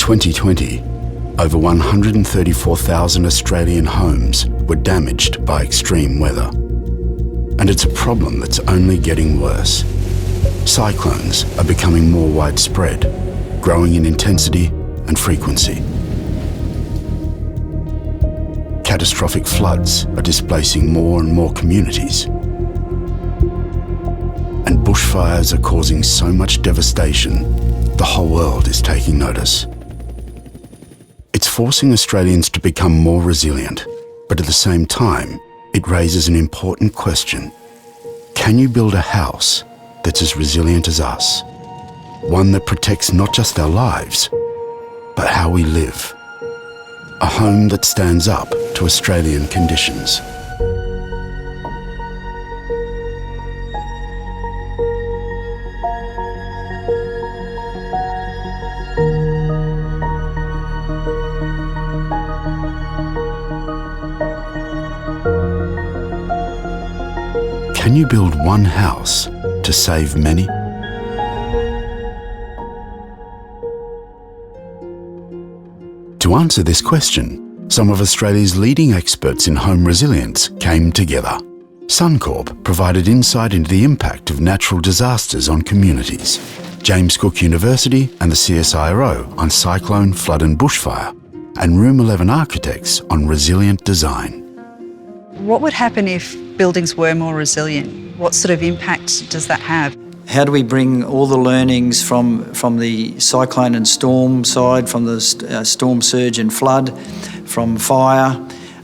2020, over 134,000 Australian homes were damaged by extreme weather. And it's a problem that's only getting worse. Cyclones are becoming more widespread, growing in intensity and frequency. Catastrophic floods are displacing more and more communities. And bushfires are causing so much devastation, the whole world is taking notice. It's forcing Australians to become more resilient, but at the same time, it raises an important question. Can you build a house that's as resilient as us? One that protects not just our lives, but how we live. A home that stands up to Australian conditions. Can you build one house to save many? To answer this question, some of Australia's leading experts in home resilience came together. Suncorp provided insight into the impact of natural disasters on communities. James Cook University and the CSIRO on cyclone, flood and bushfire, and Room 11 Architects on resilient design. What would happen if buildings were more resilient? What sort of impact does that have? How do we bring all the learnings from the cyclone and storm side, from the storm surge and flood, from fire,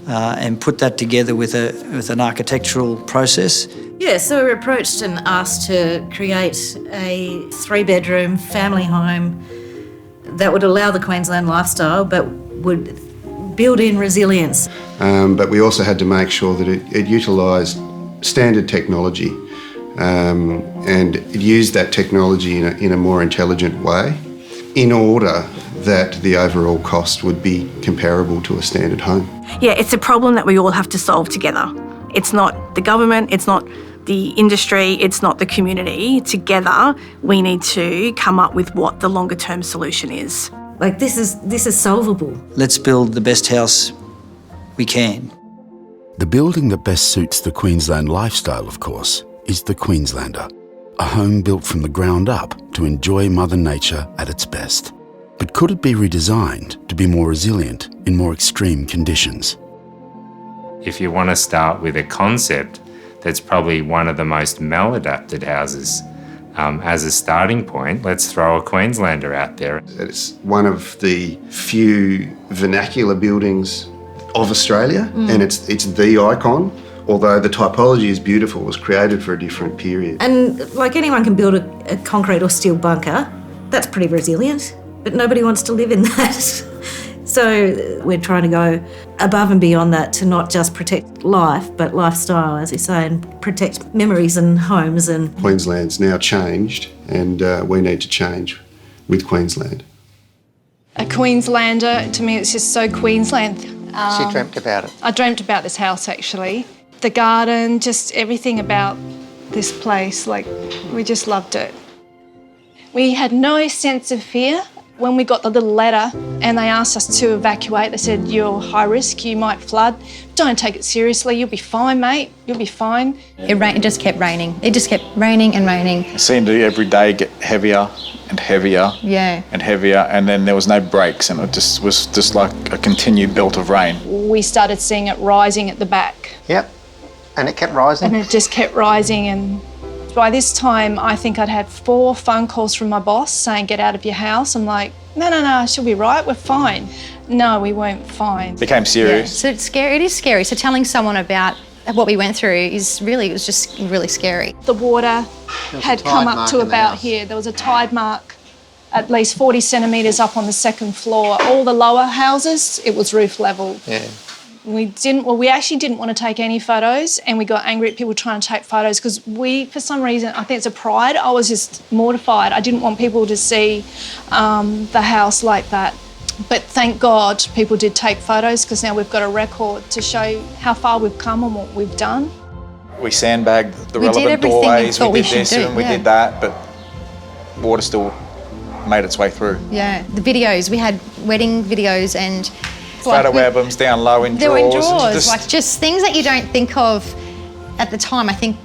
and put that together with an architectural process? Yeah, so we were approached and asked to create a 3-bedroom family home that would allow the Queensland lifestyle but would build in resilience. But we also had to make sure that it utilised standard technology and it used that technology in a more intelligent way in order that the overall cost would be comparable to a standard home. Yeah, it's a problem that we all have to solve together. It's not the government, it's not the industry, it's not the community. Together, we need to come up with what the longer term solution is. Like this is solvable. Let's build the best house we can. The building that best suits the Queensland lifestyle, of course, is the Queenslander. A home built from the ground up to enjoy Mother Nature at its best. But could it be redesigned to be more resilient in more extreme conditions? If you want to start with a concept that's probably one of the most maladapted houses as a starting point, let's throw a Queenslander out there. It's one of the few vernacular buildings of Australia, and it's the icon. Although the typology is beautiful, it was created for a different period. And like anyone can build a concrete or steel bunker, that's pretty resilient, but nobody wants to live in that. So we're trying to go above and beyond that to not just protect life, but lifestyle, as you say, and protect memories and homes. And Queensland's now changed, and we need to change with Queensland. A Queenslander, to me, it's just so Queensland. She dreamt about it. I dreamt about this house, actually. The garden, just everything about this place, like, we just loved it. We had no sense of fear. When we got the little letter and they asked us to evacuate, they said, you're high risk, you might flood. Don't take it seriously, you'll be fine, mate, you'll be fine. It just kept raining. It just kept raining and raining. It seemed to every day get heavier and heavier and heavier, and then there was no breaks, and it just was just like a continued belt of rain. We started seeing it rising at the back. Yep, and it kept rising. And it just kept rising, and by this time, I think I'd had 4 phone calls from my boss saying, get out of your house. I'm like, no, she'll be right, we're fine. No, we weren't fine. It became serious. Yeah. So it's scary. It is scary. So telling someone about what we went through it was just really scary. The water had come up to about here. There was a tide mark at least 40 centimetres up on the 2nd floor. All the lower houses, it was roof level. Yeah. We actually didn't want to take any photos, and we got angry at people trying to take photos because for some reason, I think it's a pride, I was just mortified. I didn't want people to see the house like that. But thank God people did take photos, because now we've got a record to show how far we've come and what we've done. We sandbagged the relevant doorways, we did this and we did that, but water still made its way through. Yeah, the videos, we had wedding videos and Photo albums down low in they were in drawers. drawers, just things that you don't think of at the time. I think,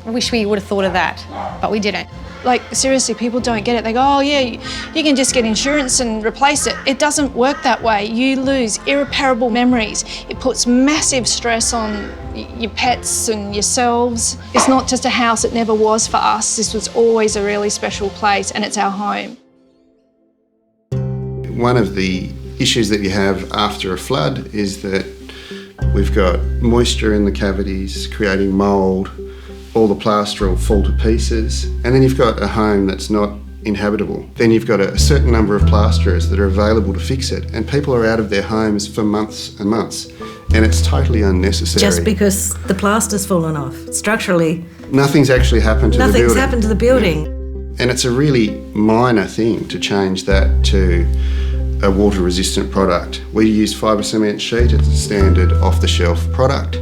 I wish we would have thought of that, but we didn't. Like, seriously, people don't get it. They go, oh yeah, you can just get insurance and replace it. It doesn't work that way. You lose irreparable memories. It puts massive stress on your pets and yourselves. It's not just a house, it never was for us. This was always a really special place and it's our home. One of the issues that you have after a flood is that we've got moisture in the cavities, creating mould, all the plaster will fall to pieces, and then you've got a home that's not inhabitable. Then you've got a certain number of plasterers that are available to fix it, and people are out of their homes for months and months, and it's totally unnecessary. Just because the plaster's fallen off. Structurally, nothing's actually happened to the building. nothing's happened to the building. And it's a really minor thing to change that to a water-resistant product. We use fibre cement sheet, it's a standard off-the-shelf product.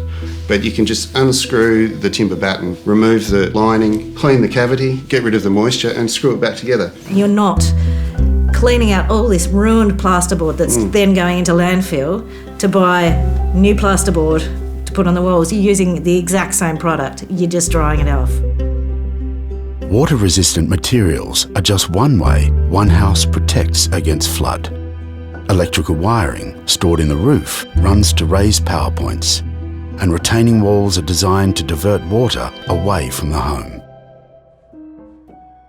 But you can just unscrew the timber batten, remove the lining, clean the cavity, get rid of the moisture and screw it back together. You're not cleaning out all this ruined plasterboard that's then going into landfill to buy new plasterboard to put on the walls. You're using the exact same product, you're just drying it off. Water-resistant materials are just one way one house protects against flood. Electrical wiring stored in the roof runs to raised power points, and retaining walls are designed to divert water away from the home.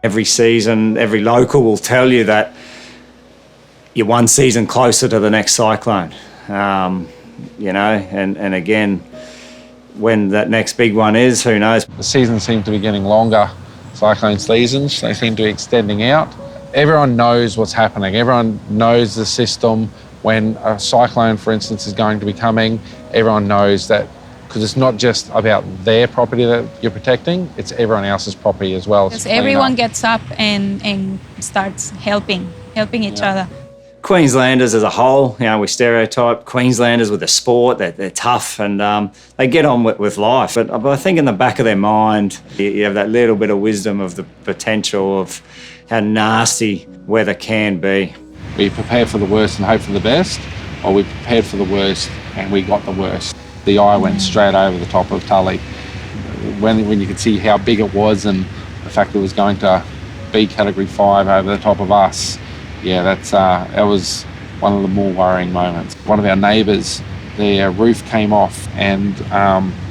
Every season, every local will tell you that you're one season closer to the next cyclone. You know, and again, when that next big one is, who knows? The seasons seem to be getting longer, cyclone seasons. They seem to be extending out. Everyone knows what's happening. Everyone knows the system. When a cyclone, for instance, is going to be coming, everyone knows that, because it's not just about their property that you're protecting, it's everyone else's property as well. Because everyone gets up and starts helping each other. Queenslanders as a whole, you know, we stereotype Queenslanders with the sport, they're tough and they get on with life. But I think in the back of their mind, you have that little bit of wisdom of the potential of how nasty weather can be. We prepared for the worst and hope for the best, or we prepared for the worst and we got the worst. The eye went straight over the top of Tully. When you could see how big it was and the fact that it was going to be Category 5 over the top of us, yeah, that was one of the more worrying moments. One of our neighbours, their roof came off and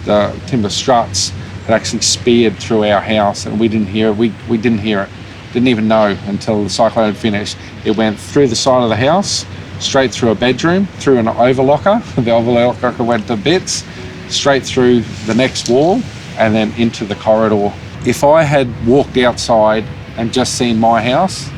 the timber struts had actually speared through our house and we didn't hear it. We didn't hear it. Didn't even know until the cyclone had finished. It went through the side of the house, straight through a bedroom, through an overlocker. The overlocker went to bits, straight through the next wall and then into the corridor. If I had walked outside and just seen my house,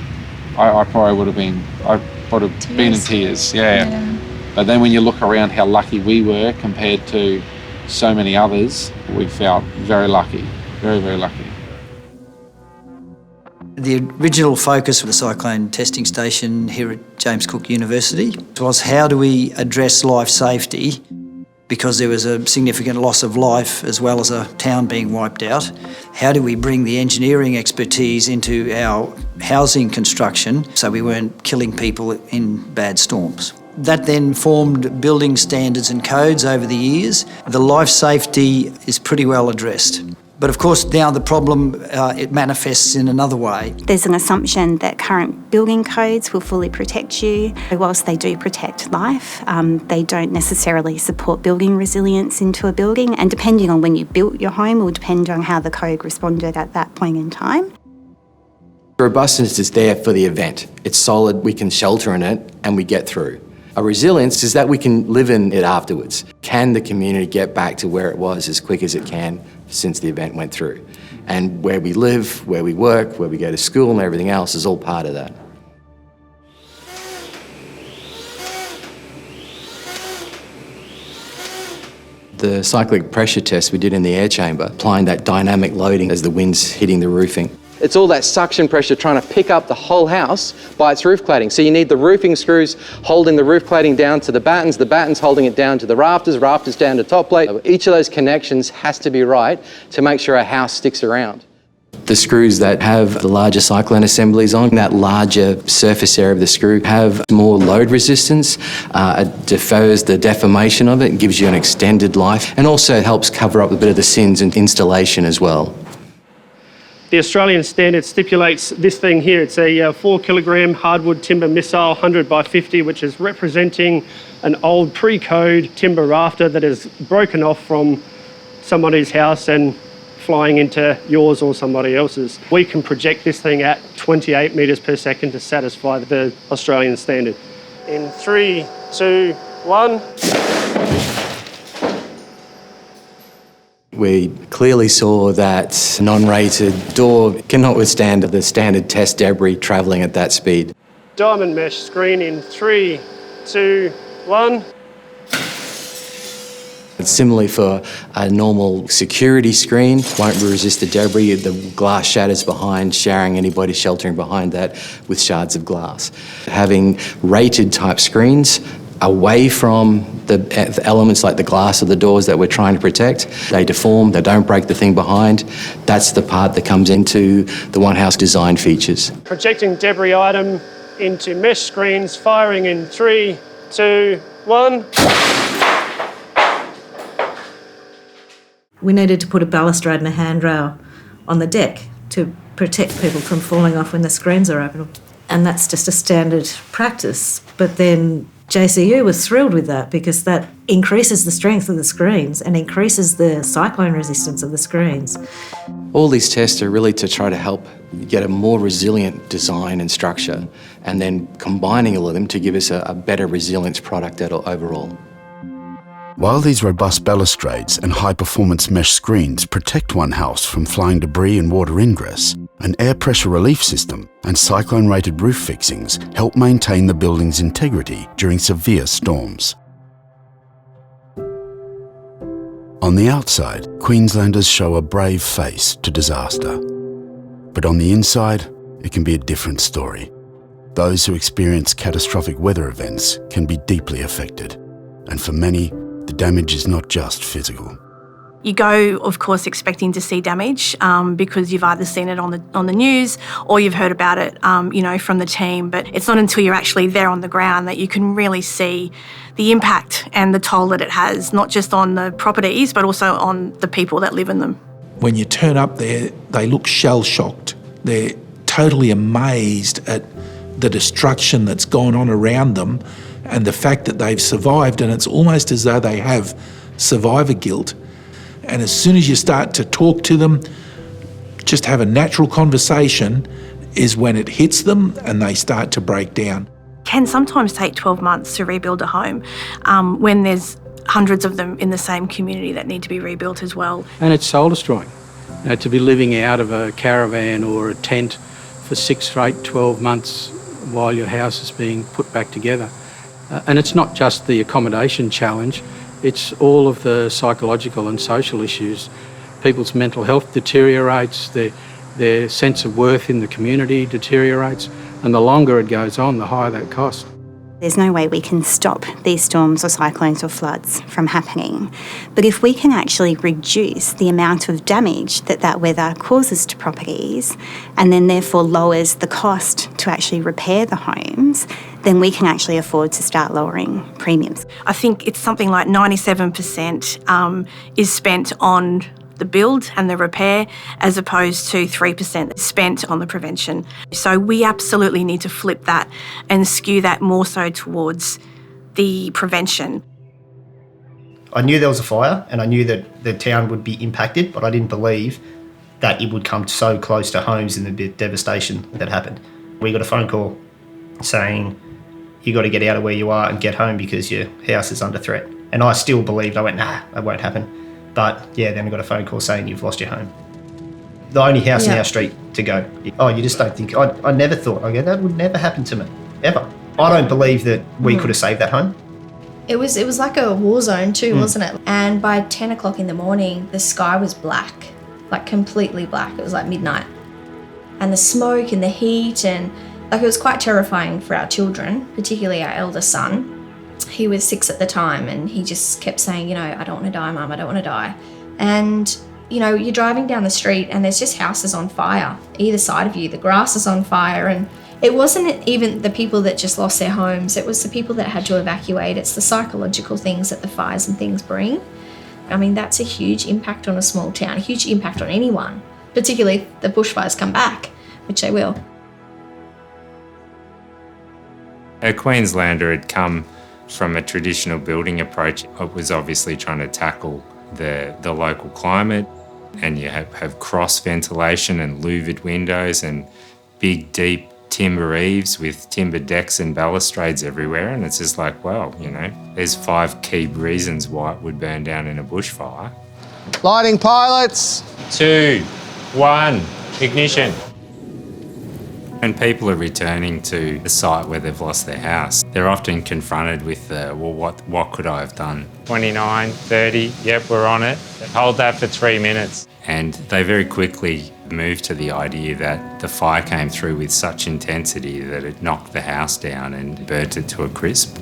I probably would have been in tears, yeah. But then when you look around how lucky we were compared to so many others, we felt very lucky, very, very lucky. The original focus of the cyclone testing station here at James Cook University was how do we address life safety, because there was a significant loss of life as well as a town being wiped out. How do we bring the engineering expertise into our housing construction so we weren't killing people in bad storms? That then formed building standards and codes over the years. The life safety is pretty well addressed. But of course now the problem, it manifests in another way. There's an assumption that current building codes will fully protect you. Whilst they do protect life, they don't necessarily support building resilience into a building, and depending on when you built your home will depend on how the code responded at that point in time. Robustness is there for the event. It's solid, we can shelter in it and we get through. A resilience is that we can live in it afterwards. Can the community get back to where it was as quick as it can since the event went through? And where we live, where we work, where we go to school and everything else is all part of that. The cyclic pressure test we did in the air chamber, applying that dynamic loading as the wind's hitting the roofing. It's all that suction pressure trying to pick up the whole house by its roof cladding. So you need the roofing screws holding the roof cladding down to the battens holding it down to the rafters down to top plate. Each of those connections has to be right to make sure a house sticks around. The screws that have the larger cyclone assemblies on, that larger surface area of the screw, have more load resistance. It defers the deformation of it and gives you an extended life, and also helps cover up a bit of the sins in installation as well. The Australian standard stipulates this thing here. It's a 4 kilogram hardwood timber missile, 100 by 50, which is representing an old pre-code timber rafter that is broken off from somebody's house and flying into yours or somebody else's. We can project this thing at 28 metres per second to satisfy the Australian standard. In 3, 2, 1. We clearly saw that non-rated door cannot withstand the standard test debris travelling at that speed. Diamond mesh screen in 3, 2, 1. Similarly for a normal security screen, won't resist the debris, the glass shatters behind, showering anybody sheltering behind that with shards of glass. Having rated type screens away from the elements like the glass of the doors that we're trying to protect, they deform, they don't break the thing behind. That's the part that comes into the One House design features. Projecting debris item into mesh screens, firing in 3, 2, 1. We needed to put a balustrade and a handrail on the deck to protect people from falling off when the screens are open. And that's just a standard practice. But then JCU was thrilled with that because that increases the strength of the screens and increases the cyclone resistance of the screens. All these tests are really to try to help get a more resilient design and structure, and then combining all of them to give us a better resilience product overall. While these robust balustrades and high-performance mesh screens protect One House from flying debris and water ingress, an air pressure relief system and cyclone-rated roof fixings help maintain the building's integrity during severe storms. On the outside, Queenslanders show a brave face to disaster. But on the inside, it can be a different story. Those who experience catastrophic weather events can be deeply affected, and for many, the damage is not just physical. You go, of course, expecting to see damage because you've either seen it on the news or you've heard about it, from the team. But it's not until you're actually there on the ground that you can really see the impact and the toll that it has, not just on the properties, but also on the people that live in them. When you turn up there, they look shell-shocked. They're totally amazed at the destruction that's gone on around them and the fact that they've survived, and it's almost as though they have survivor guilt. And as soon as you start to talk to them, just have a natural conversation, is when it hits them and they start to break down. It can sometimes take 12 months to rebuild a home when there's hundreds of them in the same community that need to be rebuilt as well. And it's soul destroying. To be living out of a caravan or a tent for 6, 8, 12 months while your house is being put back together. And it's not just the accommodation challenge, it's all of the psychological and social issues. People's mental health deteriorates, their sense of worth in the community deteriorates, and the longer it goes on, the higher that cost. There's no way we can stop these storms or cyclones or floods from happening. But if we can actually reduce the amount of damage that weather causes to properties and then therefore lowers the cost to actually repair the homes, then we can actually afford to start lowering premiums. I think it's something like 97% is spent on the build and the repair as opposed to 3% spent on the prevention. So we absolutely need to flip that and skew that more so towards the prevention. I knew there was a fire and I knew that the town would be impacted, but I didn't believe that it would come so close to homes and the devastation that happened. We got a phone call saying, you got to get out of where you are and get home because your house is under threat. And I still believed, I went, nah, that won't happen. But yeah, then we got a phone call saying you've lost your home. The only house in our street to go. Oh, you just don't think, I never thought, that would never happen to me, ever. I don't believe that we could have saved that home. It was like a war zone too, wasn't it? And by 10 o'clock in the morning, the sky was black, like completely black. It was like midnight. And the smoke and the heat and it was quite terrifying for our children, particularly our eldest son. He was 6 at the time and he just kept saying, I don't want to die, Mum, I don't want to die. And, You know, you're driving down the street and there's just houses on fire either side of you. The grass is on fire, and it wasn't even the people that just lost their homes, it was the people that had to evacuate. It's the psychological things that the fires and things bring. I mean, that's a huge impact on a small town, a huge impact on anyone, particularly if the bushfires come back, which they will. A Queenslander had come from a traditional building approach. It was obviously trying to tackle the local climate, and you have cross ventilation and louvered windows and big, deep timber eaves with timber decks and balustrades everywhere. And it's just like, well, you know, there's 5 key reasons why it would burn down in a bushfire. Lighting pilots. 2, 1, ignition. When people are returning to the site where they've lost their house, they're often confronted with, well, what could I have done? 29, 30, yep, we're on it. Hold that for 3 minutes. And they very quickly move to the idea that the fire came through with such intensity that it knocked the house down and burnt it to a crisp.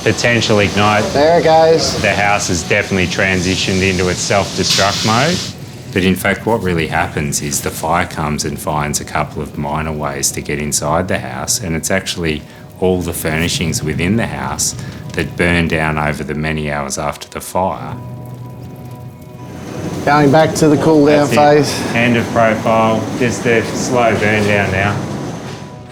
Potential ignite. There it goes. The house has definitely transitioned into its self-destruct mode. But in fact, what really happens is the fire comes and finds a couple of minor ways to get inside the house, and it's actually all the furnishings within the house that burn down over the many hours after the fire. Going back to the cool down phase. End of profile, just a slow burn down now.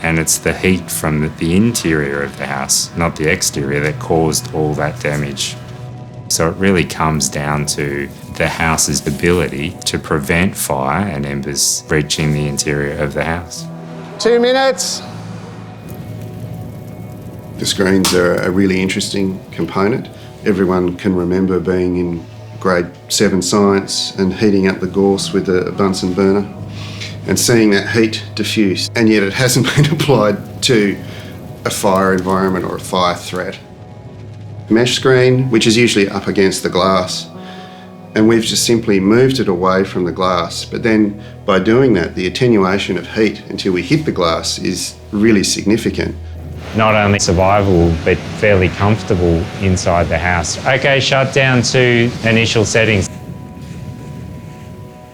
And it's the heat from the interior of the house, not the exterior, that caused all that damage. So it really comes down to the house's ability to prevent fire and embers reaching the interior of the house. 2 minutes. The screens are a really interesting component. Everyone can remember being in grade 7 science and heating up the gorse with a Bunsen burner and seeing that heat diffuse, and yet it hasn't been applied to a fire environment or a fire threat. Mesh screen, which is usually up against the glass, and we've just simply moved it away from the glass. But then by doing that, the attenuation of heat until we hit the glass is really significant. Not only survivable, but fairly comfortable inside the house. Okay, shut down to initial settings.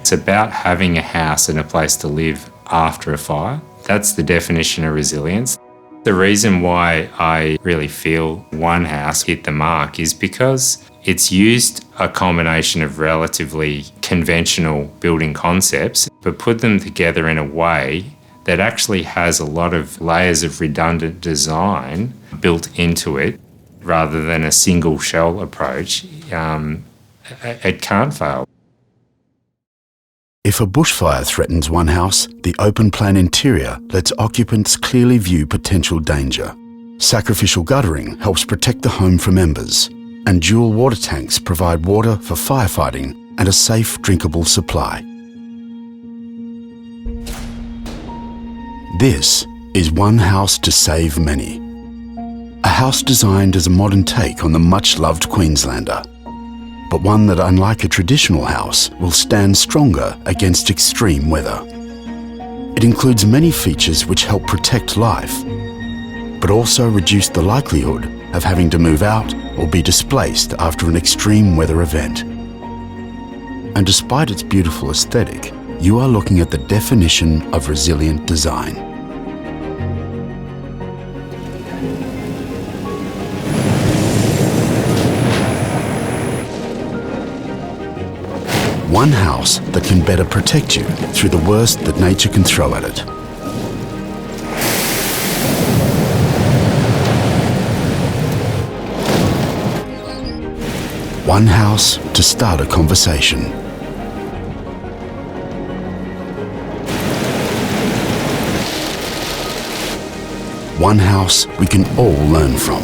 It's about having a house and a place to live after a fire. That's the definition of resilience. The reason why I really feel one house hit the mark is because it's used a combination of relatively conventional building concepts, but put them together in a way that actually has a lot of layers of redundant design built into it, rather than a single shell approach. It can't fail. If a bushfire threatens one house, the open plan interior lets occupants clearly view potential danger. Sacrificial guttering helps protect the home from embers, and dual water tanks provide water for firefighting and a safe drinkable supply. This is one house to save many. A house designed as a modern take on the much-loved Queenslander, but one that, unlike a traditional house, will stand stronger against extreme weather. It includes many features which help protect life, but also reduce the likelihood of having to move out or be displaced after an extreme weather event. And despite its beautiful aesthetic, you are looking at the definition of resilient design. One house that can better protect you through the worst that nature can throw at it. One house to start a conversation. One house we can all learn from.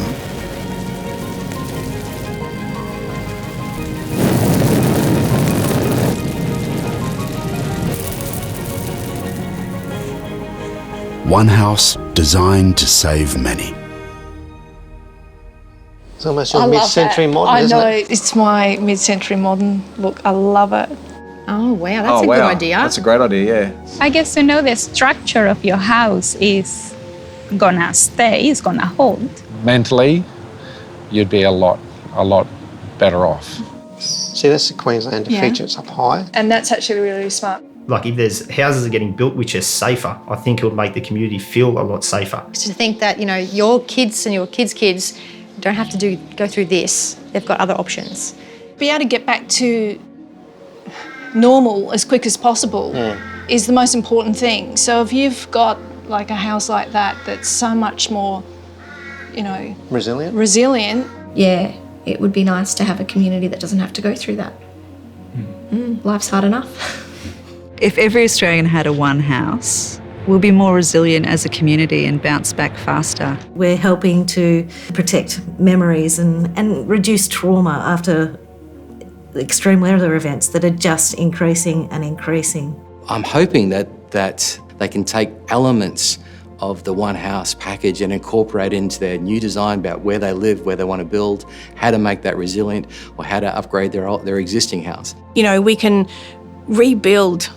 One house designed to save many. It's almost your mid-century modern, isn't it? I know, it's my mid-century modern look. I love it. Oh, wow, that's a good idea. That's a great idea, yeah. I guess to know the structure of your house is gonna stay, is gonna hold. Mentally, you'd be a lot better off. See, that's the Queenslander feature. It's up high. And that's actually really smart. Like if there's houses are getting built which are safer, I think it would make the community feel a lot safer. To think that, your kids and your kids' kids don't have to go through this. They've got other options. Be able to get back to normal as quick as possible is the most important thing. So if you've got like a house like that that's so much more, resilient. Yeah, it would be nice to have a community that doesn't have to go through that. Life's hard enough. If every Australian had a one house, we'll be more resilient as a community and bounce back faster. We're helping to protect memories and reduce trauma after extreme weather events that are just increasing and increasing. I'm hoping that they can take elements of the one house package and incorporate into their new design about where they live, where they want to build, how to make that resilient, or how to upgrade their existing house. We can rebuild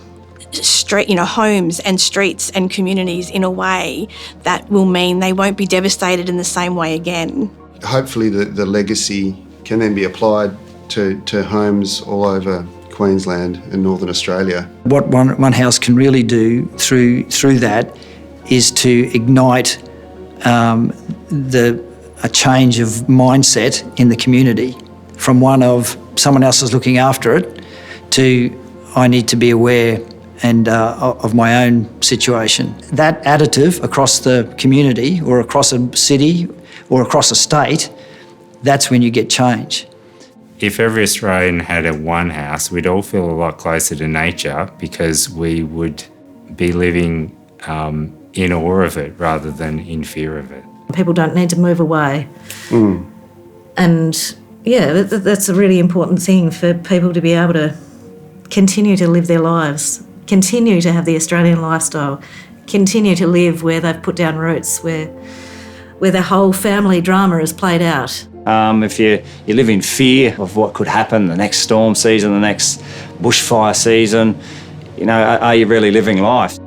homes and streets and communities in a way that will mean they won't be devastated in the same way again. Hopefully the legacy can then be applied to homes all over Queensland and Northern Australia. What one house can really do through that is to ignite a change of mindset in the community from one of someone else is looking after it to I need to be aware and of my own situation. That additive across the community or across a city or across a state, that's when you get change. If every Australian had a one house, we'd all feel a lot closer to nature because we would be living in awe of it rather than in fear of it. People don't need to move away. And yeah, that's a really important thing for people to be able to continue to live their lives, continue to have the Australian lifestyle, continue to live where they've put down roots, where their whole family drama is played out. If you live in fear of what could happen the next storm season, the next bushfire season, are you really living life?